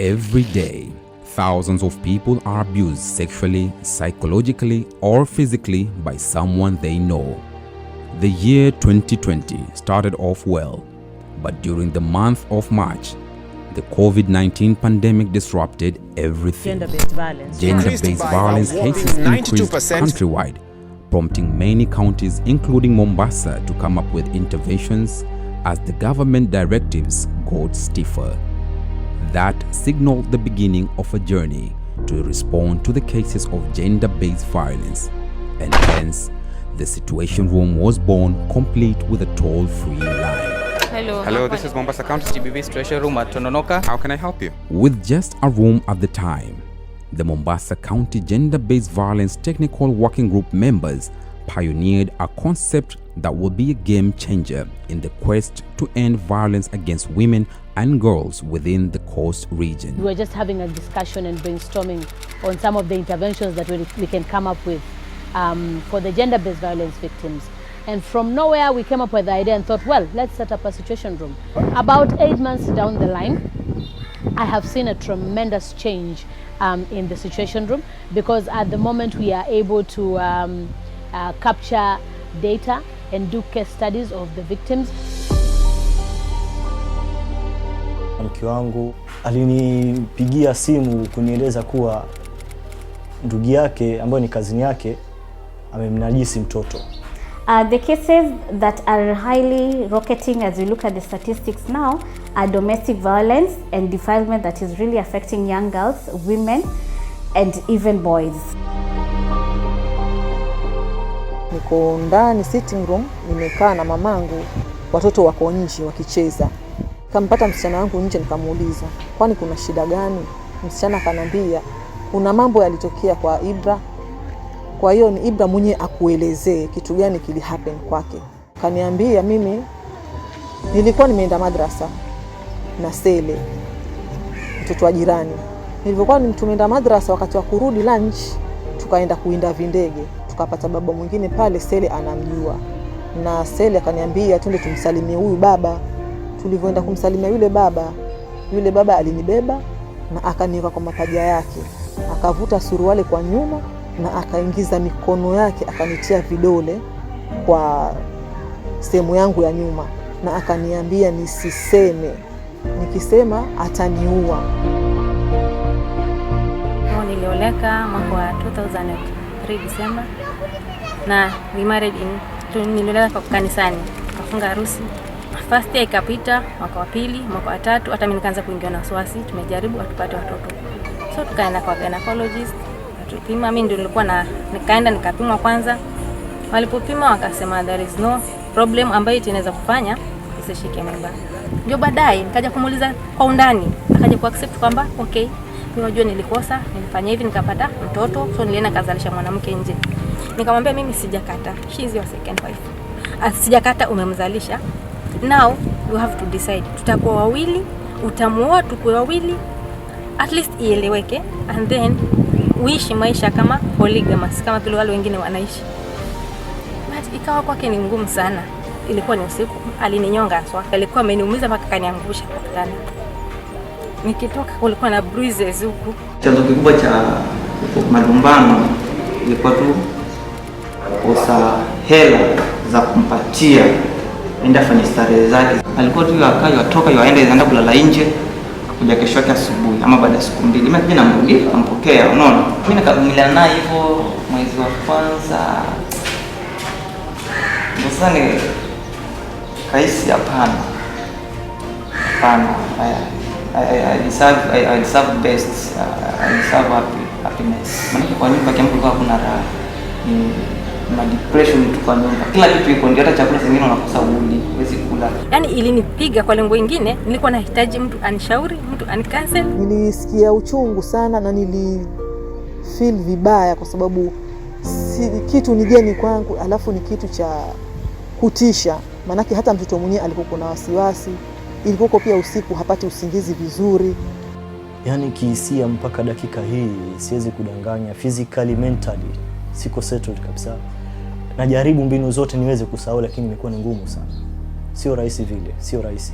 Every day, thousands of people are abused sexually, psychologically, or physically by someone they know. The year 2020 started off well, but during the month of March, the COVID-19 pandemic disrupted everything. Gender-based violence. Gender-based violence cases increased countrywide, prompting many counties, including Mombasa, to come up with interventions as the government directives got stiffer. That signaled the beginning of a journey to respond to the cases of gender-based violence, and hence, the Situation Room was born, complete with a toll-free line. Hello, this is Mombasa County's GBV Situation Room at Tononoka. How can I help you? With just a room at the time, the Mombasa County Gender-Based Violence Technical Working Group members pioneered a concept that will be a game changer in the quest to end violence against women and girls within the coast region. We were just having a discussion and brainstorming on some of the interventions that we can come up with for the gender-based violence victims. And from nowhere, we came up with the idea and thought, well, let's set up a situation room. About 8 months down the line, I have seen a tremendous change in the situation room, because at the moment we are able to capture data and do case studies of the victims. Mke wangu alinipigia simu kunieleza kuwa ndugu yake ambaye ni kazini yake amemnajisi mtoto. The cases that are highly rocketing as we look at the statistics now are domestic violence and defilement that is really affecting young girls, women and even boys. Niko ndani sitting room, nimekaa na mamangu, watoto wako nje wakicheza. Kampata msichana wangu nje, nikamuuliza, kwani kuna shida gani? Msichana akanambia kuna mambo yalitokea kwa Ibra. Kwa hiyo ni Ibra mwenye akuelezee kitu gani kili happen kwake. Kaniambia mimi nilikuwa nimeenda madrasa na Sele, mtoto wa jirani. Nilivyokuwa tumeenda madrasa, wakati wa kurudi lunch tukaenda kuinda vindege. Tukapata baba mwingine pale, Sele anamjua. Na Sele akaniambia twende tumsalimie huyu baba. Tulivyoenda kumsalimia yule baba alinibeba na akaniweka kwa mapaja yake. Akavuta suruali kwa nyuma na akaingiza mikono yake akanitia vidole kwa sehemu yangu ya nyuma na akaniambia nisiseme, nikisema ataniua. Nilioleka mwaka wa 2003 December na we married nilioleka kwa kanisani, tukafunga harusi. First year ikapita, mwaka wa pili, mwaka wa tatu, hata mimi nikaanza kuingia na wasiwasi, tumejaribu atupate watoto. So tukaenda kwa gynecologist, tupima. Mimi ndio nilikuwa nikaenda nikapimwa kwanza. Walipopima wakasema there is no problem ambayo inaweza kufanya usishike mimba. Ndio baadaye nikaja kumuuliza kwa undani, akaja kuaccept kwamba okay, unajua nilikosa, nilifanya hivi nikapata mtoto, so nilienda kazalisha mwanamke nje. Nikamwambia mimi sijakata, she is your second wife. Sijakata, umemzalisha. Now you have to decide, tutakuwa wawili, utamuoa tukue wawili, at least ieleweke, and then uishi maisha kama polygamous kama vile wale wengine wanaishi. But ikawa kwake ni ngumu sana. Ilikuwa ni usiku, alininyonga aswa, alikuwa ameniumiza mpaka kaniangusha kwa kitanda. Nikitoka kulikuwa na bruises huku. Chanzo kikubwa cha malumbano ilikuwa tu kosa hela za kumpatia enda fanya starehe zake. Alikuwa tu atoka aenda kulala nje, kuja kesho yake asubuhi ama baada ya siku mbili. Mimi kijana namrudi, nampokea, unaona. Mimi nikavumilia naye hivyo mwezi wa kwanza. Ndio sasa ni kaisi hapana. I deserve best. I deserve happiness. Maana kwa nyumba kiamko kuna raha. Na depression tu kwa nyumba. Kila kitu iko, ndio hata chakula zingine unakosa uli, huwezi kula. Yaani ilinipiga kwa lengo lingine, nilikuwa nahitaji mtu anishauri, mtu anikansel. Nilisikia uchungu sana na feel vibaya kwa sababu kitu ni geni kwangu, alafu ni kitu cha kutisha. Maana hata mtoto mwenyewe alikuwa na wasiwasi, ilikuwa pia usiku hapati usingizi vizuri. Yaani kihisia mpaka dakika hii siwezi kudanganya, physically, mentally siko settled kabisa. Najaribu mbinu zote niweze kusahau, lakini imekuwa ni ngumu sana. Sio rahisi vile, sio rahisi.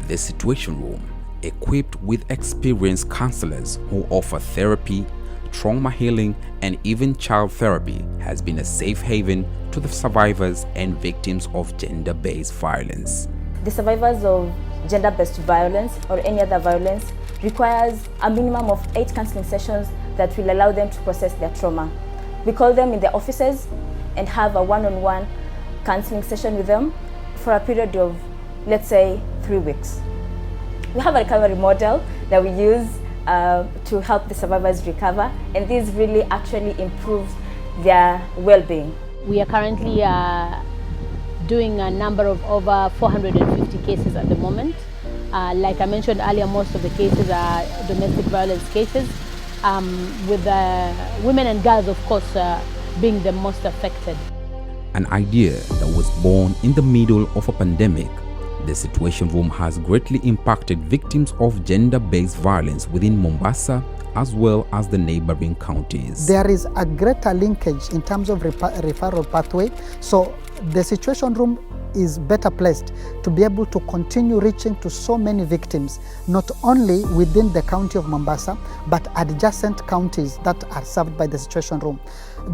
The Situation Room equipped with experienced counselors who offer therapy, trauma healing, and even child therapy, has been a safe haven to the survivors and victims of gender-based violence. The survivors of gender-based violence or any other violence requires a minimum of 8 counseling sessions that will allow them to process their trauma. We call them in their offices and have a one-on-one counseling session with them for a period of, let's say, 3 weeks. We have a recovery model that we use to help the survivors recover, and this really actually improves their well-being. We are currently doing a number of over 450 cases at the moment. Like I mentioned earlier, most of the cases are domestic violence cases, with women and girls, of course, being the most affected. An idea that was born in the middle of a pandemic, the Situation Room has greatly impacted victims of gender-based violence within Mombasa as well as the neighboring counties. There is a greater linkage in terms of referral pathway, so the Situation Room is better placed to be able to continue reaching to so many victims, not only within the county of Mombasa, but adjacent counties that are served by the Situation Room.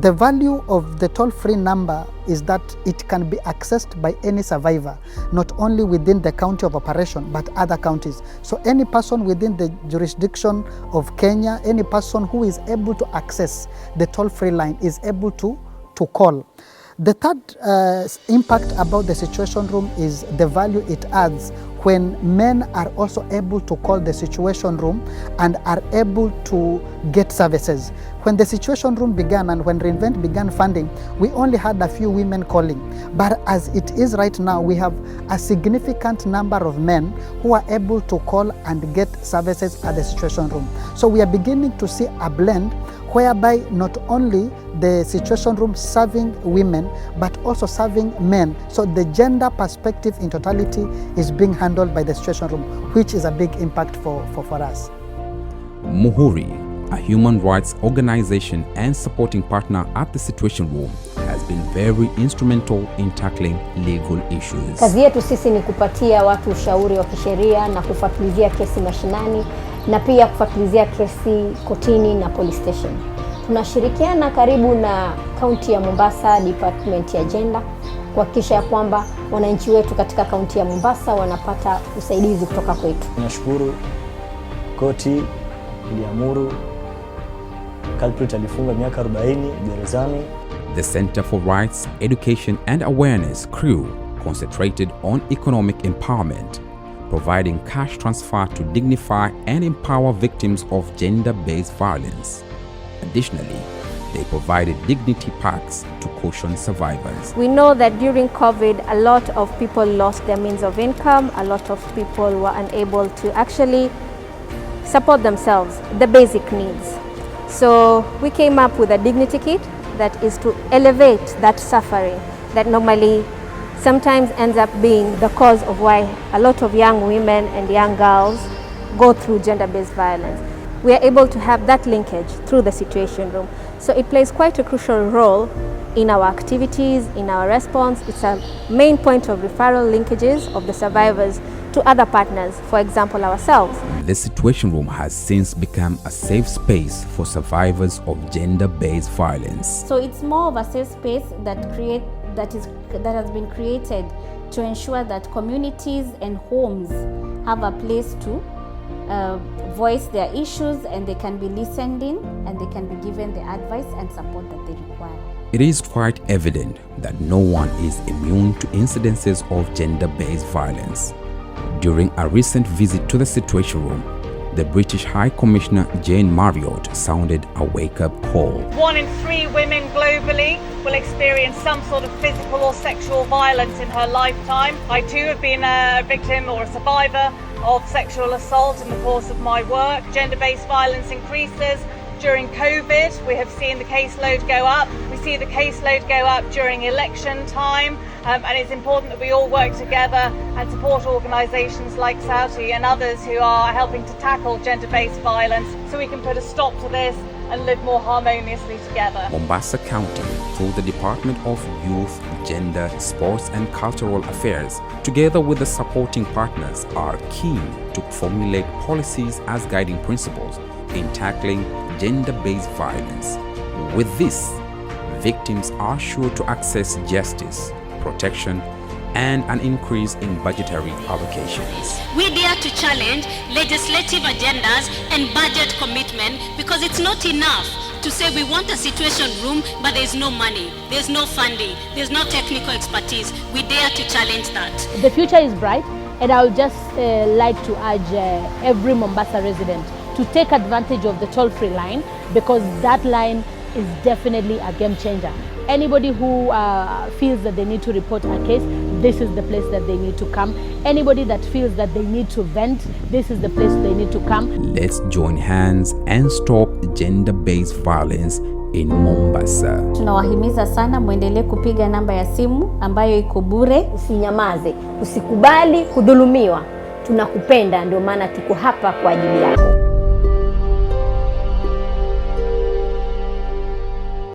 The value of the toll-free number is that it can be accessed by any survivor, not only within the county of operation, but other counties. So any person within the jurisdiction of Kenya, any person who is able to access the toll-free line is able to call. The third impact about the Situation Room is the value it adds when men are also able to call the Situation Room and are able to get services. When the Situation Room began and when Reinvent began funding, we only had a few women calling. But as it is right now, we have a significant number of men who are able to call and get services at the Situation Room. So we are beginning to see a blend whereby not only the Situation Room serving women, but also serving men. So the gender perspective in totality is being handled by the Situation Room, which is a big impact for us. Muhuri, a human rights organization and supporting partner at the Situation Room, has been very instrumental in tackling legal issues. Kazi yetu sisi ni kupatia watu ushauri wa kisheria na kufuatilizia kesi mashinani na pia kufuatilizia kesi kotini na police station. Tunashirikiana karibu na kaunti ya Mombasa, department ya gender, kuhakikisha kwamba wananchi wetu katika kaunti ya Mombasa wanapata usaidizi kutoka kwetu. Nashukuru koti iliamuru culprit alifunga miaka 40 gerezani. The Center for Rights, Education and Awareness crew concentrated on economic empowerment, providing cash transfer to dignify and empower victims of gender-based violence. Additionally, they provided dignity packs to caution survivors. We know that during COVID, a lot of people lost their means of income, a lot of people were unable to actually support themselves, the basic needs. So we came up with a dignity kit that is to elevate that suffering that normally sometimes ends up being the cause of why a lot of young women and young girls go through gender-based violence. We are able to have that linkage through the Situation Room. So it plays quite a crucial role in our activities, in our response. It's a main point of referral linkages of the survivors to other partners, for example, ourselves. The Situation Room has since become a safe space for survivors of gender-based violence. So it's more of a safe space that has been created to ensure that communities and homes have a place to voice their issues, and they can be listened in and they can be given the advice and support that they require. It is quite evident that no one is immune to incidences of gender-based violence. During a recent visit to the Situation Room, the British High Commissioner Jane Marriott sounded a wake-up call. 1 in 3 women globally will experience some sort of physical or sexual violence in her lifetime. I too have been a victim or a survivor of sexual assault in the course of my work. Gender-based violence increases. During COVID, we have seen the caseload go up. We see the caseload go up during election time, and it's important that we all work together and support organisations like Sauti and others who are helping to tackle gender-based violence so we can put a stop to this and live more harmoniously together. Mombasa County, through the Department of Youth, Gender, Sports and Cultural Affairs, together with the supporting partners, are keen to formulate policies as guiding principles in tackling gender-based violence. With this, victims are sure to access justice, protection, and an increase in budgetary allocations. We dare to challenge legislative agendas and budget commitment, because it's not enough to say we want a situation room, but there's no money, there's no funding, there's no technical expertise. We dare to challenge that. The future is bright, and I would just like to urge every Mombasa resident to take advantage of the toll-free line, because that line is definitely a game changer. Anybody who feels that they need to report a case, this is the place that they need to come. Anybody that feels that they need to vent, this is the place they need to come. Let's join hands and stop gender-based violence in Mombasa. Tunawahimiza sana muendelee kupiga namba ya simu ambayo iko bure. Usinyamaze, usikubali kudhulumiwa. Tunakupenda, ndio maana tuko hapa kwa ajili yako.